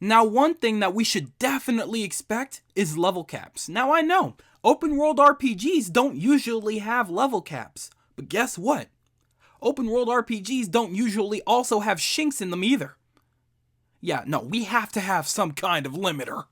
Now, one thing that we should definitely expect is level caps. Now, I know, open world RPGs don't usually have level caps, but guess what? Open world RPGs don't usually also have shinks in them either. Yeah, no, we have to have some kind of limiter.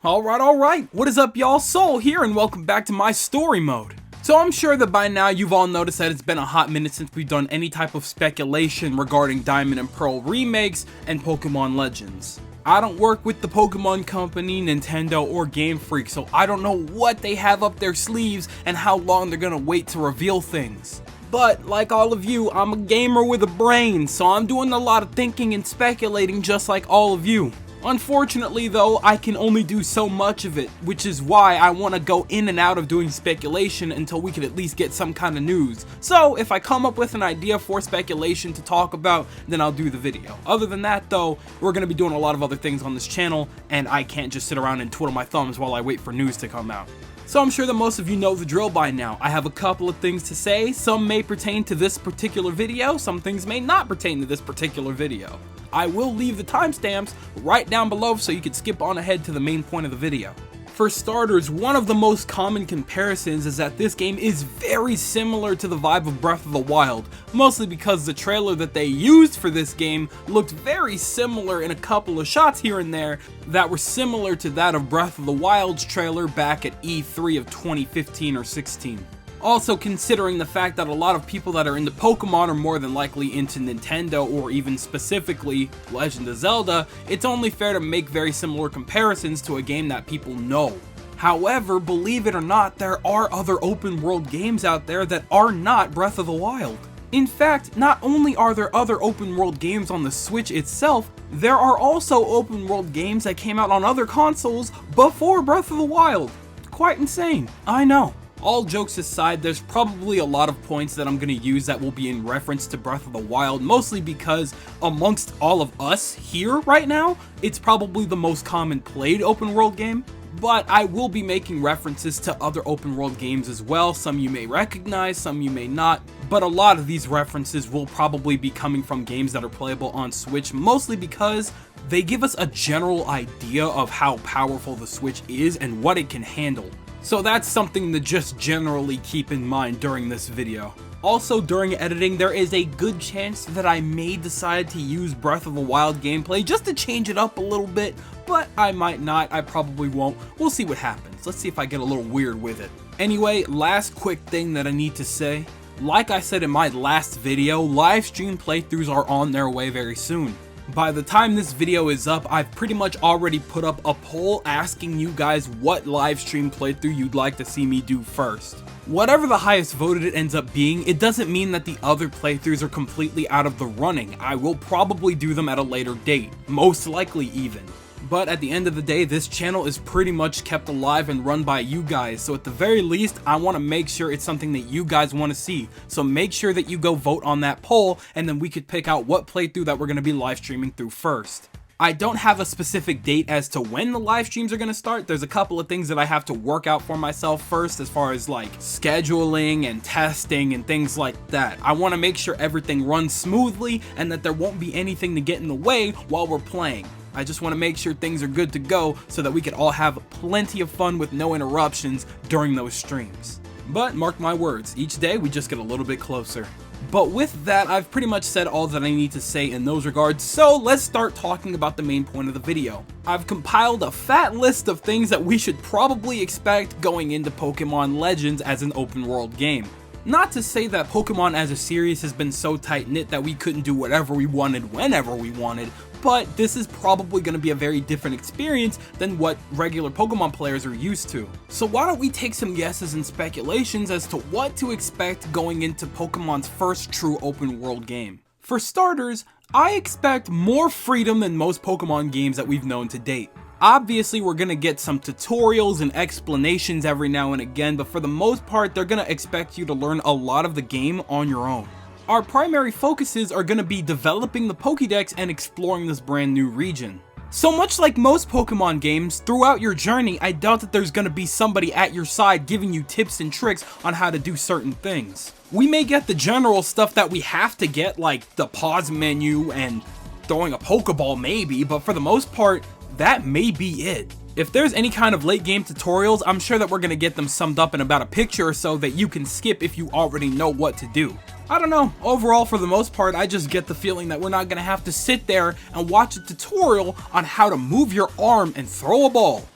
Alright, what is up y'all? Soul here and welcome back to my story mode. So I'm sure that by now you've all noticed that it's been a hot minute since we've done any type of speculation regarding Diamond and Pearl remakes and Pokemon Legends. I don't work with the Pokemon Company, Nintendo, or Game Freak, so I don't know what they have up their sleeves and how long they're gonna wait to reveal things. But, like all of you, I'm a gamer with a brain, so I'm doing a lot of thinking and speculating just like all of you. Unfortunately though, I can only do so much of it, which is why I want to go in and out of doing speculation until we can at least get some kind of news. So if I come up with an idea for speculation to talk about, then I'll do the video. Other than that though, we're going to be doing a lot of other things on this channel, and I can't just sit around and twiddle my thumbs while I wait for news to come out. So I'm sure that most of you know the drill by now. I have a couple of things to say. Some may pertain to this particular video, some things may not pertain to this particular video. I will leave the timestamps right down below so you can skip on ahead to the main point of the video. For starters, one of the most common comparisons is that this game is very similar to the vibe of Breath of the Wild, mostly because the trailer that they used for this game looked very similar in a couple of shots here and there that were similar to that of Breath of the Wild's trailer back at E3 of 2015 or 16. Also, considering the fact that a lot of people that are into Pokemon are more than likely into Nintendo or even specifically Legend of Zelda, it's only fair to make very similar comparisons to a game that people know. However, believe it or not, there are other open world games out there that are not Breath of the Wild. In fact, not only are there other open world games on the Switch itself, there are also open world games that came out on other consoles before Breath of the Wild. Quite insane, I know. All jokes aside, there's probably a lot of points that I'm going to use that will be in reference to Breath of the Wild, mostly because amongst all of us here right now, it's probably the most common played open world game. But I will be making references to other open world games as well. Some you may recognize, some you may not, but a lot of these references will probably be coming from games that are playable on Switch, mostly because they give us a general idea of how powerful the Switch is and what it can handle. So that's something to just generally keep in mind during this video. Also, during editing, there is a good chance that I may decide to use Breath of the Wild gameplay just to change it up a little bit, but I might not, I probably won't. We'll see what happens. Let's see if I get a little weird with it. Anyway, last quick thing that I need to say. Like I said in my last video, live stream playthroughs are on their way very soon. By the time this video is up, I've pretty much already put up a poll asking you guys what live stream playthrough you'd like to see me do first. Whatever the highest voted it ends up being, it doesn't mean that the other playthroughs are completely out of the running. I will probably do them at a later date, most likely even. But at the end of the day, this channel is pretty much kept alive and run by you guys, so at the very least, I want to make sure it's something that you guys want to see. So make sure that you go vote on that poll, and then we could pick out what playthrough that we're going to be live streaming through first. I don't have a specific date as to when the live streams are going to start. There's a couple of things that I have to work out for myself first as far as like scheduling and testing and things like that. I want to make sure everything runs smoothly and that there won't be anything to get in the way while we're playing. I just want to make sure things are good to go so that we can all have plenty of fun with no interruptions during those streams. But mark my words, each day we just get a little bit closer. But with that, I've pretty much said all that I need to say in those regards, so let's start talking about the main point of the video. I've compiled a fat list of things that we should probably expect going into Pokemon Legends as an open world game. Not to say that Pokemon as a series has been so tight-knit that we couldn't do whatever we wanted whenever we wanted, but this is probably going to be a very different experience than what regular Pokemon players are used to. So why don't we take some guesses and speculations as to what to expect going into Pokemon's first true open world game. For starters, I expect more freedom than most Pokemon games that we've known to date. Obviously, we're gonna get some tutorials and explanations every now and again, but for the most part, they're gonna expect you to learn a lot of the game on your own. Our primary focuses are gonna be developing the Pokédex and exploring this brand new region. So much like most Pokemon games, throughout your journey, I doubt that there's gonna be somebody at your side giving you tips and tricks on how to do certain things. We may get the general stuff that we have to get, like the pause menu and throwing a Pokeball maybe, but for the most part, that may be it. If there's any kind of late game tutorials, I'm sure that we're gonna get them summed up in about a picture or so that you can skip if you already know what to do. I don't know, overall for the most part, I just get the feeling that we're not gonna have to sit there and watch a tutorial on how to move your arm and throw a ball.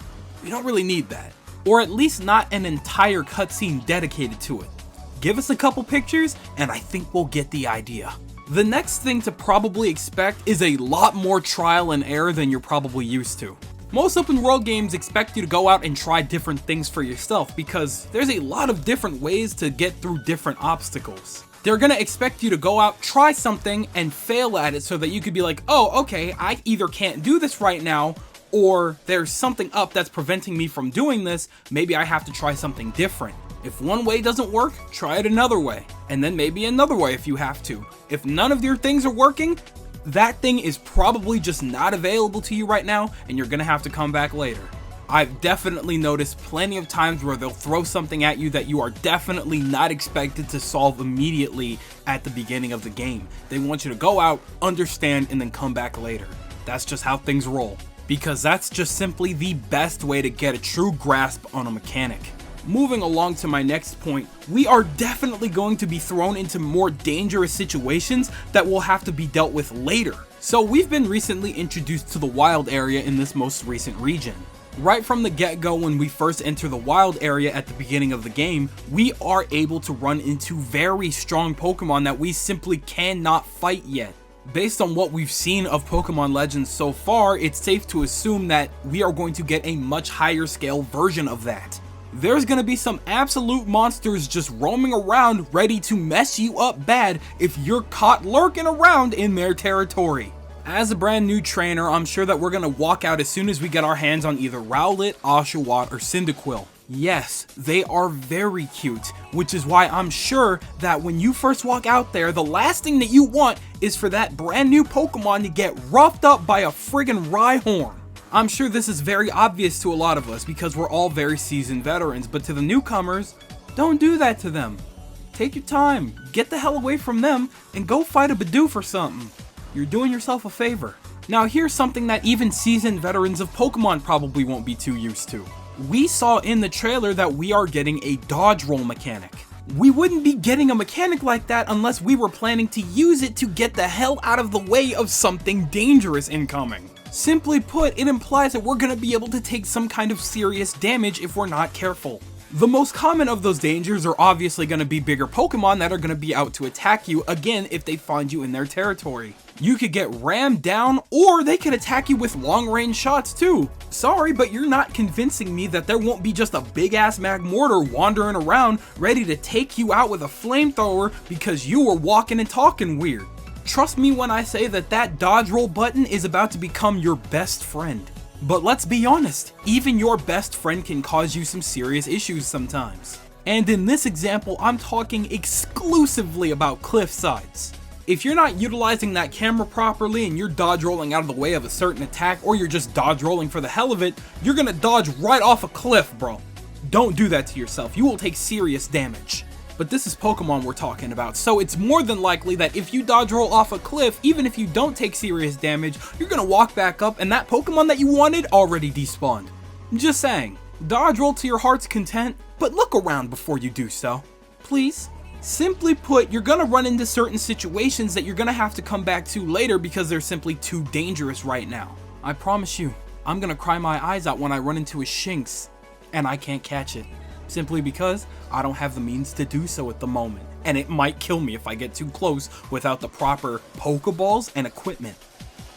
We don't really need that. Or at least not an entire cutscene dedicated to it. Give us a couple pictures and I think we'll get the idea. The next thing to probably expect is a lot more trial and error than you're probably used to. Most open world games expect you to go out and try different things for yourself because there's a lot of different ways to get through different obstacles. They're gonna expect you to go out, try something, and fail at it so that you could be like, oh, okay, I either can't do this right now, or there's something up that's preventing me from doing this, maybe I have to try something different. If one way doesn't work, try it another way, and then maybe another way if you have to. If none of your things are working, that thing is probably just not available to you right now, and you're gonna have to come back later. I've definitely noticed plenty of times where they'll throw something at you that you are definitely not expected to solve immediately at the beginning of the game. They want you to go out, understand, and then come back later. That's just how things roll, because that's just simply the best way to get a true grasp on a mechanic. Moving along to my next point, we are definitely going to be thrown into more dangerous situations that will have to be dealt with later. So we've been recently introduced to the wild area in this most recent region. Right from the get-go, when we first enter the wild area at the beginning of the game, we are able to run into very strong Pokemon that we simply cannot fight yet. Based on what we've seen of Pokemon Legends so far, it's safe to assume that we are going to get a much higher scale version of that. There's gonna be some absolute monsters just roaming around ready to mess you up bad if you're caught lurking around in their territory. As a brand new trainer, I'm sure that we're gonna walk out as soon as we get our hands on either Rowlet, Oshawott, or Cyndaquil. Yes, they are very cute, which is why I'm sure that when you first walk out there, the last thing that you want is for that brand new Pokemon to get roughed up by a friggin' Rhyhorn. I'm sure this is very obvious to a lot of us because we're all very seasoned veterans, but to the newcomers, don't do that to them. Take your time, get the hell away from them, and go fight a Bidoof or something. You're doing yourself a favor. Now here's something that even seasoned veterans of Pokemon probably won't be too used to. We saw in the trailer that we are getting a dodge roll mechanic. We wouldn't be getting a mechanic like that unless we were planning to use it to get the hell out of the way of something dangerous incoming. Simply put, it implies that we're gonna be able to take some kind of serious damage if we're not careful. The most common of those dangers are obviously gonna be bigger Pokemon that are gonna be out to attack you, again, if they find you in their territory. You could get rammed down, or they could attack you with long-range shots too. Sorry, but you're not convincing me that there won't be just a big-ass Magmortar wandering around ready to take you out with a flamethrower because you were walking and talking weird. Trust me when I say that that dodge roll button is about to become your best friend. But let's be honest, even your best friend can cause you some serious issues sometimes. And in this example, I'm talking exclusively about cliff sides. If you're not utilizing that camera properly and you're dodge rolling out of the way of a certain attack, or you're just dodge rolling for the hell of it, you're gonna dodge right off a cliff, bro. Don't do that to yourself, you will take serious damage. But this is Pokemon we're talking about, so it's more than likely that if you dodge roll off a cliff, even if you don't take serious damage, you're gonna walk back up and that Pokemon that you wanted already despawned. Just saying, dodge roll to your heart's content, but look around before you do so. Please. Simply put, you're gonna run into certain situations that you're gonna have to come back to later because they're simply too dangerous right now. I promise you, I'm gonna cry my eyes out when I run into a Shinx and I can't catch it. Simply because I don't have the means to do so at the moment, and it might kill me if I get too close without the proper Pokeballs and equipment.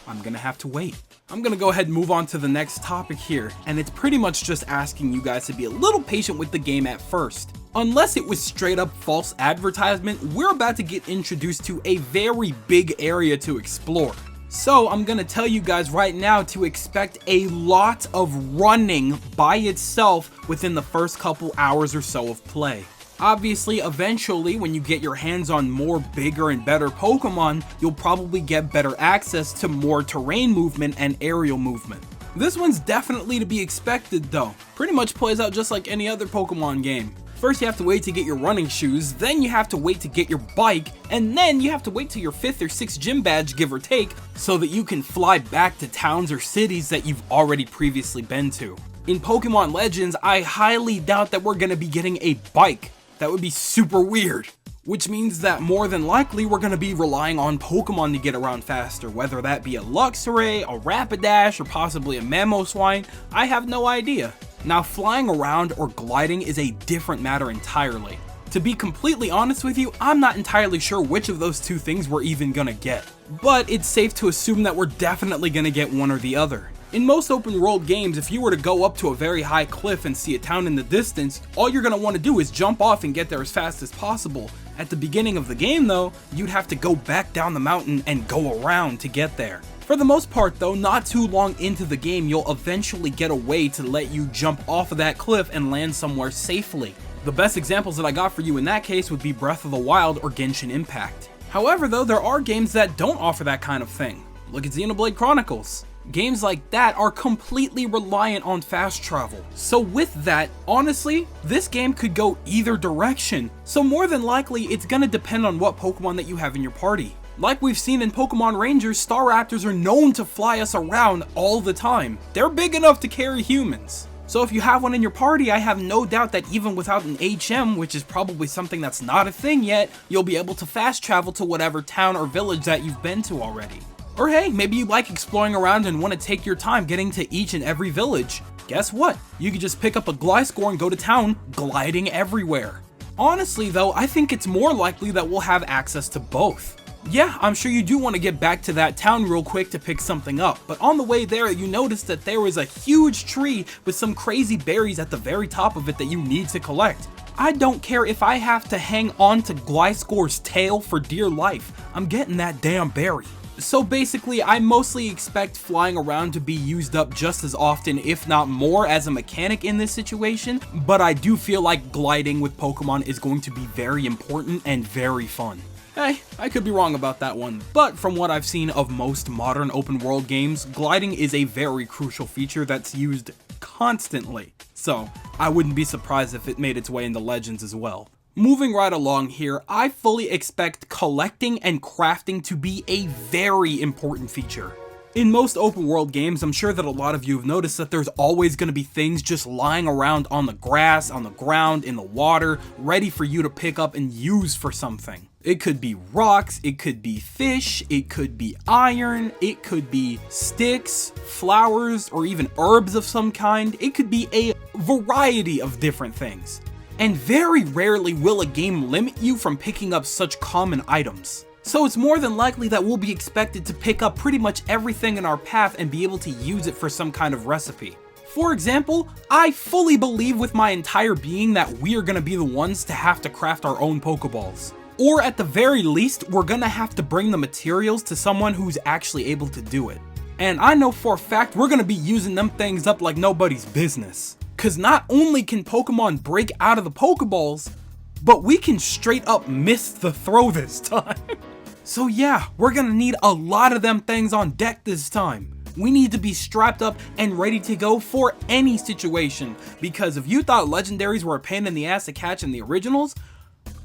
I'm gonna have to wait. I'm gonna go ahead and move on to the next topic here, and it's pretty much just asking you guys to be a little patient with the game at first. Unless it was straight up false advertisement, we're about to get introduced to a very big area to explore. So I'm gonna tell you guys right now to expect a lot of running by itself within the first couple hours or so of play. Obviously, eventually, when you get your hands on more bigger and better Pokemon, you'll probably get better access to more terrain movement and aerial movement. This one's definitely to be expected though. Pretty much plays out just like any other Pokemon game. First you have to wait to get your running shoes, then you have to wait to get your bike, and then you have to wait till your 5th or 6th gym badge, give or take, so that you can fly back to towns or cities that you've already previously been to. In Pokemon Legends, I highly doubt that we're gonna be getting a bike. That would be super weird. Which means that more than likely we're going to be relying on Pokemon to get around faster, whether that be a Luxray, a Rapidash, or possibly a Mamoswine, I have no idea. Now flying around or gliding is a different matter entirely. To be completely honest with you, I'm not entirely sure which of those two things we're even gonna get, but it's safe to assume that we're definitely gonna get one or the other. In most open world games, if you were to go up to a very high cliff and see a town in the distance, all you're going to want to do is jump off and get there as fast as possible. At the beginning of the game though, you'd have to go back down the mountain and go around to get there. For the most part though, not too long into the game, you'll eventually get a way to let you jump off of that cliff and land somewhere safely. The best examples that I got for you in that case would be Breath of the Wild or Genshin Impact. However though, there are games that don't offer that kind of thing. Look at Xenoblade Chronicles. Games like that are completely reliant on fast travel. So with that, honestly, this game could go either direction. So more than likely, it's gonna depend on what Pokemon that you have in your party. Like we've seen in Pokemon Rangers, Staraptors are known to fly us around all the time. They're big enough to carry humans. So if you have one in your party, I have no doubt that even without an HM, which is probably something that's not a thing yet, you'll be able to fast travel to whatever town or village that you've been to already. Or hey, maybe you like exploring around and want to take your time getting to each and every village. Guess what? You can just pick up a Gliscor and go to town, gliding everywhere. Honestly though, I think it's more likely that we'll have access to both. Yeah, I'm sure you do want to get back to that town real quick to pick something up, but on the way there you notice that there was a huge tree with some crazy berries at the very top of it that you need to collect. I don't care if I have to hang on to Gliscor's tail for dear life, I'm getting that damn berry. So basically, I mostly expect flying around to be used up just as often, if not more, as a mechanic in this situation, but I do feel like gliding with Pokemon is going to be very important and very fun. Hey, I could be wrong about that one, but from what I've seen of most modern open world games, gliding is a very crucial feature that's used constantly, so I wouldn't be surprised if it made its way into Legends as well. Moving right along here, I fully expect collecting and crafting to be a very important feature. In most open world games, I'm sure that a lot of you have noticed that there's always going to be things just lying around on the grass, on the ground, in the water, ready for you to pick up and use for something. It could be rocks, it could be fish, it could be iron, it could be sticks, flowers, or even herbs of some kind. It could be a variety of different things. And very rarely will a game limit you from picking up such common items. So it's more than likely that we'll be expected to pick up pretty much everything in our path and be able to use it for some kind of recipe. For example, I fully believe with my entire being that we are going to be the ones to have to craft our own Pokeballs. Or at the very least, we're going to have to bring the materials to someone who's actually able to do it. And I know for a fact we're going to be using them things up like nobody's business. Cause not only can Pokemon break out of the Pokeballs, but we can straight up miss the throw this time. So yeah, we're gonna need a lot of them things on deck this time. We need to be strapped up and ready to go for any situation, because if you thought legendaries were a pain in the ass to catch in the originals,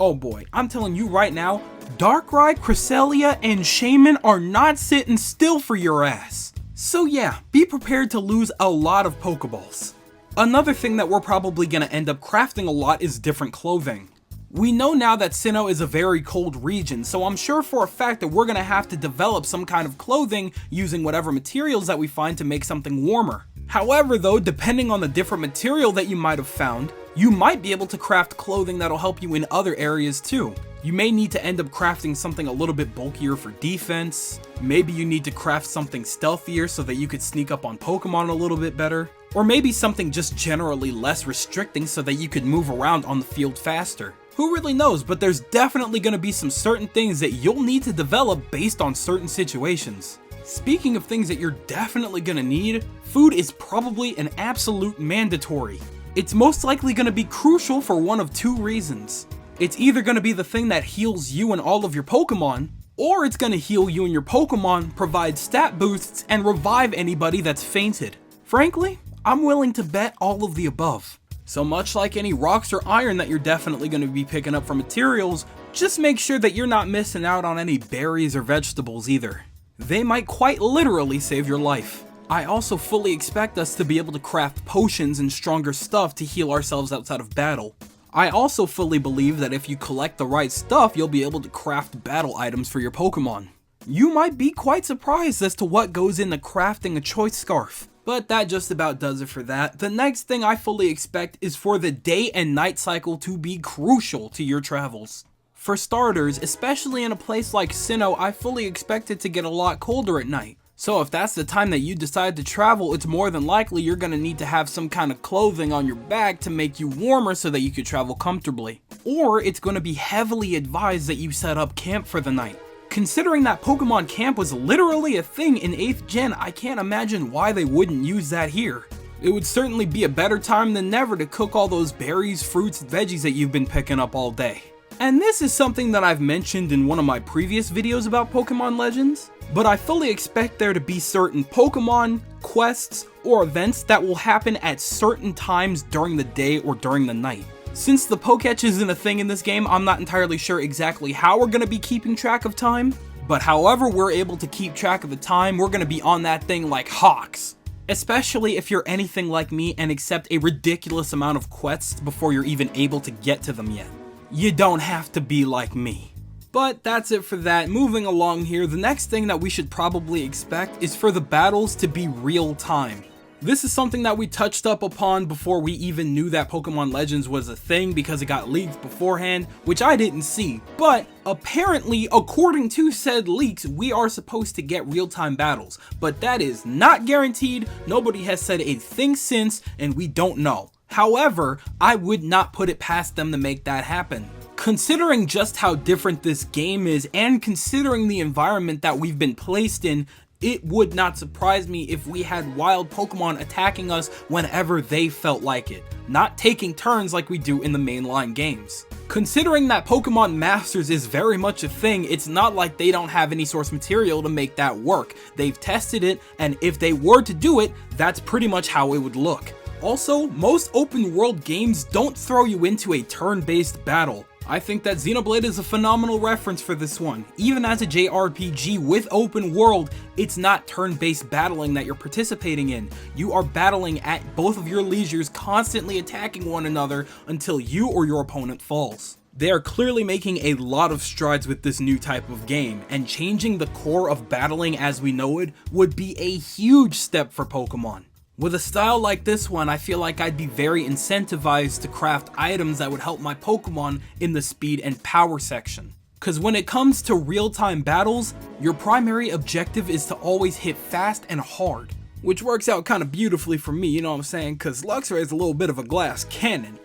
oh boy, I'm telling you right now, Darkrai, Cresselia, and Shaymin are not sitting still for your ass. So yeah, be prepared to lose a lot of Pokeballs. Another thing that we're probably going to end up crafting a lot is different clothing. We know now that Sinnoh is a very cold region, so I'm sure for a fact that we're going to have to develop some kind of clothing using whatever materials that we find to make something warmer. However though, depending on the different material that you might have found, you might be able to craft clothing that'll help you in other areas too. You may need to end up crafting something a little bit bulkier for defense, maybe you need to craft something stealthier so that you could sneak up on Pokemon a little bit better, or maybe something just generally less restricting so that you could move around on the field faster. Who really knows, but there's definitely going to be some certain things that you'll need to develop based on certain situations. Speaking of things that you're definitely going to need, food is probably an absolute mandatory. It's most likely going to be crucial for one of two reasons. It's either going to be the thing that heals you and all of your Pokemon, or it's going to heal you and your Pokemon, provide stat boosts, and revive anybody that's fainted. Frankly, I'm willing to bet all of the above. So much like any rocks or iron that you're definitely going to be picking up from materials, just make sure that you're not missing out on any berries or vegetables either. They might quite literally save your life. I also fully expect us to be able to craft potions and stronger stuff to heal ourselves outside of battle. I also fully believe that if you collect the right stuff, you'll be able to craft battle items for your Pokemon. You might be quite surprised as to what goes into crafting a choice scarf. But that just about does it for that. The next thing I fully expect is for the day and night cycle to be crucial to your travels. For starters, especially in a place like Sinnoh, I fully expect it to get a lot colder at night. So if that's the time that you decide to travel, it's more than likely you're going to need to have some kind of clothing on your back to make you warmer so that you could travel comfortably. Or it's going to be heavily advised that you set up camp for the night. Considering that Pokemon Camp was literally a thing in 8th Gen, I can't imagine why they wouldn't use that here. It would certainly be a better time than never to cook all those berries, fruits, and veggies that you've been picking up all day. And this is something that I've mentioned in one of my previous videos about Pokemon Legends, but I fully expect there to be certain Pokemon, quests, or events that will happen at certain times during the day or during the night. Since the Poketch isn't a thing in this game, I'm not entirely sure exactly how we're going to be keeping track of time, but however we're able to keep track of the time, we're going to be on that thing like hawks. Especially if you're anything like me and accept a ridiculous amount of quests before you're even able to get to them yet. You don't have to be like me. But that's it for that. Moving along here, the next thing that we should probably expect is for the battles to be real time. This is something that we touched up upon before we even knew that Pokemon Legends was a thing because it got leaked beforehand, which I didn't see. But apparently, according to said leaks, we are supposed to get real-time battles. But that is not guaranteed, nobody has said a thing since, and we don't know. However, I would not put it past them to make that happen. Considering just how different this game is, and considering the environment that we've been placed in, it would not surprise me if we had wild Pokemon attacking us whenever they felt like it, not taking turns like we do in the mainline games. Considering that Pokemon Masters is very much a thing, it's not like they don't have any source material to make that work. They've tested it, and if they were to do it, that's pretty much how it would look. Also, most open world games don't throw you into a turn-based battle. I think that Xenoblade is a phenomenal reference for this one. Even as a JRPG with open world, it's not turn-based battling that you're participating in. You are battling at both of your leisures, constantly attacking one another until you or your opponent falls. They are clearly making a lot of strides with this new type of game, and changing the core of battling as we know it would be a huge step for Pokemon. With a style like this one, I feel like I'd be very incentivized to craft items that would help my Pokemon in the speed and power section. Cause when it comes to real-time battles, your primary objective is to always hit fast and hard. Which works out kind of beautifully for me, you know what I'm saying? Cause Luxray is a little bit of a glass cannon.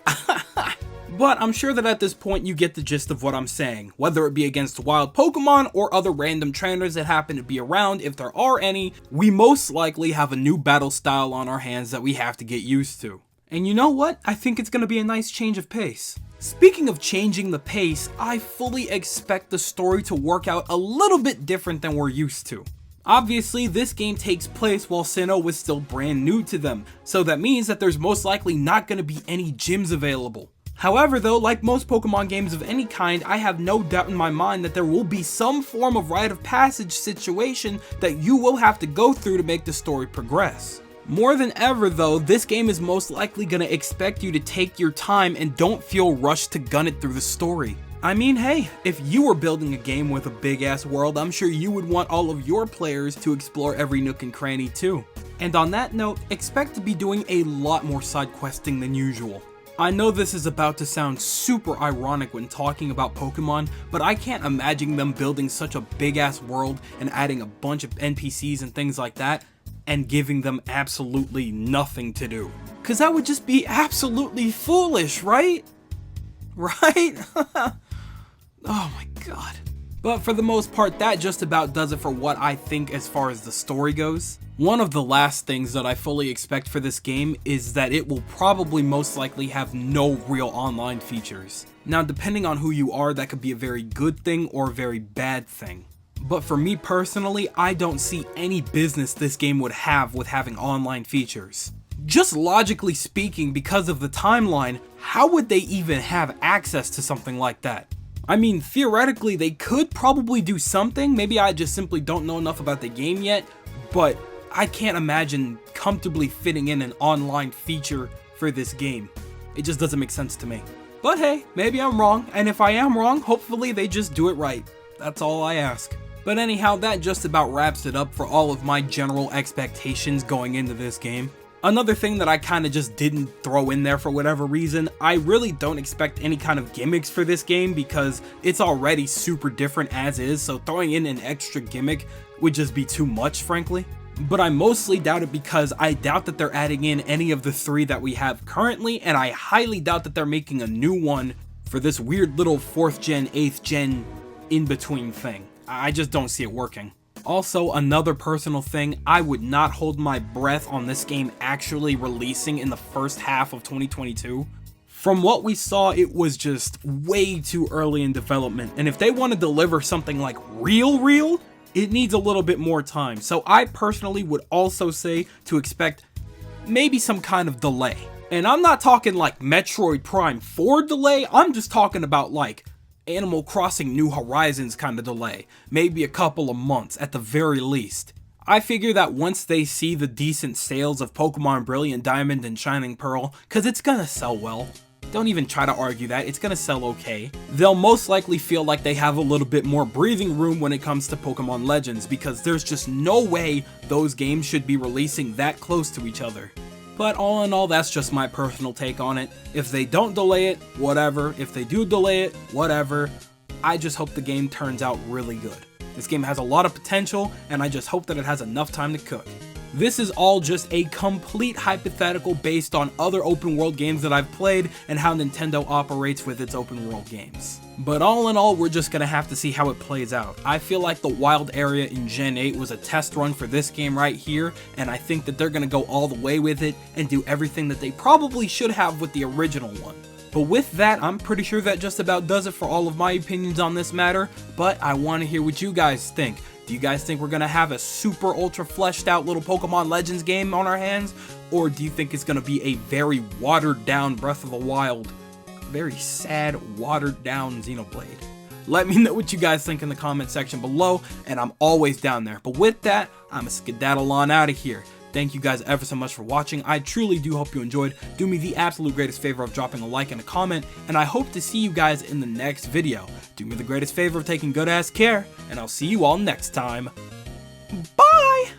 But I'm sure that at this point you get the gist of what I'm saying, whether it be against wild Pokemon or other random trainers that happen to be around, if there are any, we most likely have a new battle style on our hands that we have to get used to. And you know what? I think it's going to be a nice change of pace. Speaking of changing the pace, I fully expect the story to work out a little bit different than we're used to. Obviously, this game takes place while Sinnoh was still brand new to them, so that means that there's most likely not going to be any gyms available. However though, like most Pokemon games of any kind, I have no doubt in my mind that there will be some form of rite of passage situation that you will have to go through to make the story progress. More than ever though, this game is most likely going to expect you to take your time and don't feel rushed to gun it through the story. I mean, hey, if you were building a game with a big ass world, I'm sure you would want all of your players to explore every nook and cranny too. And on that note, expect to be doing a lot more side questing than usual. I know this is about to sound super ironic when talking about Pokemon, but I can't imagine them building such a big ass world and adding a bunch of NPCs and things like that, and giving them absolutely nothing to do. Cause that would just be absolutely foolish, right? Right? Oh my god. But for the most part, that just about does it for what I think as far as the story goes. One of the last things that I fully expect for this game is that it will probably most likely have no real online features. Now, depending on who you are, that could be a very good thing or a very bad thing. But for me personally, I don't see any business this game would have with having online features. Just logically speaking, because of the timeline, how would they even have access to something like that? I mean, theoretically, they could probably do something. Maybe I just simply don't know enough about the game yet, but I can't imagine comfortably fitting in an online feature for this game. It just doesn't make sense to me. But hey, maybe I'm wrong, and if I am wrong, hopefully they just do it right. That's all I ask. But anyhow, that just about wraps it up for all of my general expectations going into this game. Another thing that I kind of just didn't throw in there for whatever reason, I really don't expect any kind of gimmicks for this game because it's already super different as is, so throwing in an extra gimmick would just be too much, frankly. But I mostly doubt it because I doubt that they're adding in any of the 3 that we have currently, and I highly doubt that they're making a new one for this weird little 4th gen, 8th gen in-between thing. I just don't see it working. Also, another personal thing, I would not hold my breath on this game actually releasing in the first half of 2022. From what we saw, it was just way too early in development, and if they want to deliver something like real, it needs a little bit more time. So I personally would also say to expect maybe some kind of delay. And I'm not talking like Metroid Prime 4 delay, I'm just talking about like Animal Crossing New Horizons kind of delay, maybe a couple of months at the very least. I figure that once they see the decent sales of Pokemon Brilliant Diamond and Shining Pearl, cause it's gonna sell well, don't even try to argue that, it's gonna sell okay, they'll most likely feel like they have a little bit more breathing room when it comes to Pokemon Legends, because there's just no way those games should be releasing that close to each other. But all in all, that's just my personal take on it. If they don't delay it, whatever. If they do delay it, whatever. I just hope the game turns out really good. This game has a lot of potential, and I just hope that it has enough time to cook. This is all just a complete hypothetical based on other open world games that I've played and how Nintendo operates with its open world games. But all in all, we're just gonna have to see how it plays out. I feel like the wild area in Gen 8 was a test run for this game right here, and I think that they're gonna go all the way with it and do everything that they probably should have with the original one. But with that, I'm pretty sure that just about does it for all of my opinions on this matter, but I want to hear what you guys think. Do you guys think we're going to have a super ultra fleshed out little Pokemon Legends game on our hands? Or do you think it's going to be a very watered down Breath of the Wild, very sad watered down Xenoblade? Let me know what you guys think in the comment section below, and I'm always down there. But with that, I'm a skedaddle on out of here. Thank you guys ever so much for watching. I truly do hope you enjoyed. Do me the absolute greatest favor of dropping a like and a comment, and I hope to see you guys in the next video. Do me the greatest favor of taking good ass care, and I'll see you all next time. Bye!